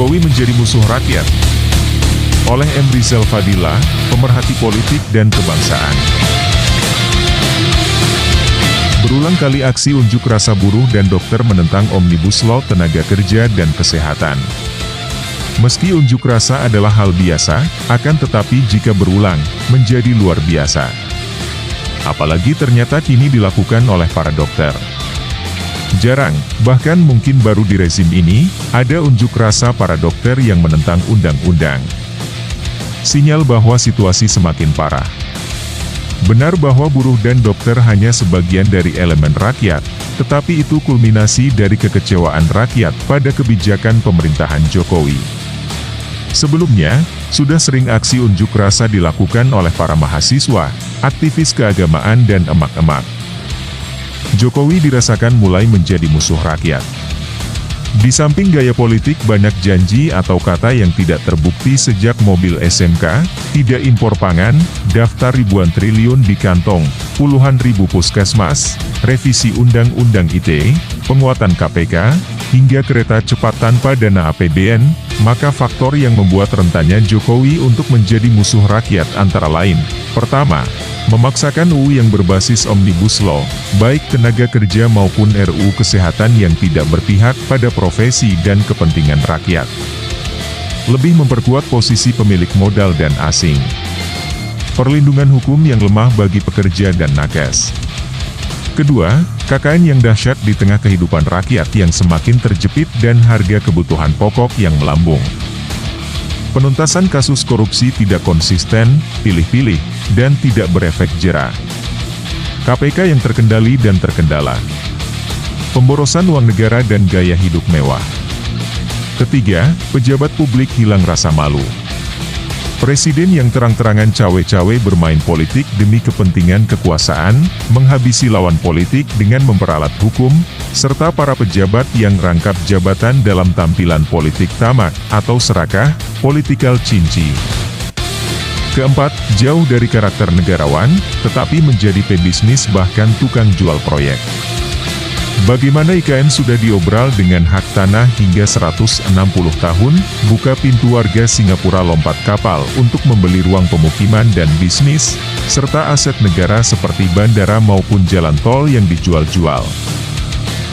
Jokowi menjadi musuh rakyat. Oleh M. Rizal Fadila, pemerhati politik dan kebangsaan. Berulang kali aksi unjuk rasa buruh dan dokter menentang Omnibus Law Tenaga Kerja dan Kesehatan. Meski unjuk rasa adalah hal biasa, akan tetapi jika berulang, menjadi luar biasa. Apalagi ternyata kini dilakukan oleh para dokter. Jarang, bahkan mungkin baru di rezim ini, ada unjuk rasa para dokter yang menentang undang-undang. Sinyal bahwa situasi semakin parah. Benar bahwa buruh dan dokter hanya sebagian dari elemen rakyat, tetapi itu kulminasi dari kekecewaan rakyat pada kebijakan pemerintahan Jokowi. Sebelumnya, sudah sering aksi unjuk rasa dilakukan oleh para mahasiswa, aktivis keagamaan dan emak-emak. Jokowi dirasakan mulai menjadi musuh rakyat. Di samping gaya politik banyak janji atau kata yang tidak terbukti sejak mobil SMK, tidak impor pangan, daftar ribuan triliun di kantong, puluhan ribu puskesmas, revisi Undang-Undang ITE, penguatan KPK, hingga kereta cepat tanpa dana APBN, maka faktor yang membuat rentannya Jokowi untuk menjadi musuh rakyat antara lain. Pertama, memaksakan UU yang berbasis Omnibus Law, baik tenaga kerja maupun RUU Kesehatan yang tidak berpihak pada profesi dan kepentingan rakyat. Lebih memperkuat posisi pemilik modal dan asing. Perlindungan hukum yang lemah bagi pekerja dan nakes. Kedua, KKN yang dahsyat di tengah kehidupan rakyat yang semakin terjepit dan harga kebutuhan pokok yang melambung. Penuntasan kasus korupsi tidak konsisten, pilih-pilih, dan tidak berefek jera. KPK yang terkendali dan terkendala. Pemborosan uang negara dan gaya hidup mewah. Ketiga, pejabat publik hilang rasa malu. Presiden yang terang-terangan cawe-cawe bermain politik demi kepentingan kekuasaan, menghabisi lawan politik dengan memperalat hukum, serta para pejabat yang rangkap jabatan dalam tampilan politik tamak atau serakah, political cinci. Keempat, jauh dari karakter negarawan, tetapi menjadi pebisnis bahkan tukang jual proyek. Bagaimana IKN sudah diobral dengan hak tanah hingga 160 tahun, buka pintu warga Singapura lompat kapal untuk membeli ruang pemukiman dan bisnis, serta aset negara seperti bandara maupun jalan tol yang dijual-jual.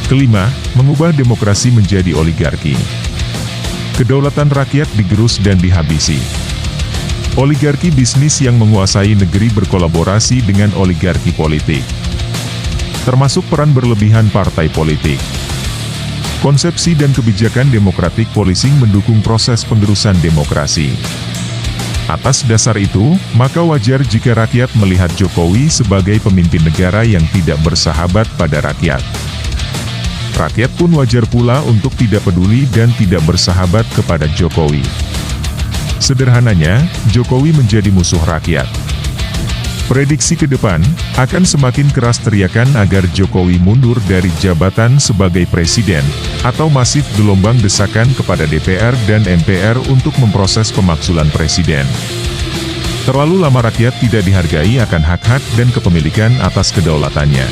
Kelima, mengubah demokrasi menjadi oligarki. Kedaulatan rakyat digerus dan dihabisi. Oligarki bisnis yang menguasai negeri berkolaborasi dengan oligarki politik. Termasuk peran berlebihan partai politik. Konsepsi dan kebijakan demokratik policing mendukung proses penggerusan demokrasi. Atas dasar itu, maka wajar jika rakyat melihat Jokowi sebagai pemimpin negara yang tidak bersahabat pada rakyat. Rakyat pun wajar pula untuk tidak peduli dan tidak bersahabat kepada Jokowi. Sederhananya, Jokowi menjadi musuh rakyat. Prediksi ke depan, akan semakin keras teriakan agar Jokowi mundur dari jabatan sebagai presiden, atau masif gelombang desakan kepada DPR dan MPR untuk memproses pemakzulan presiden. Terlalu lama rakyat tidak dihargai akan hak-hak dan kepemilikan atas kedaulatannya.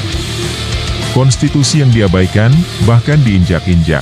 Konstitusi yang diabaikan, bahkan diinjak-injak.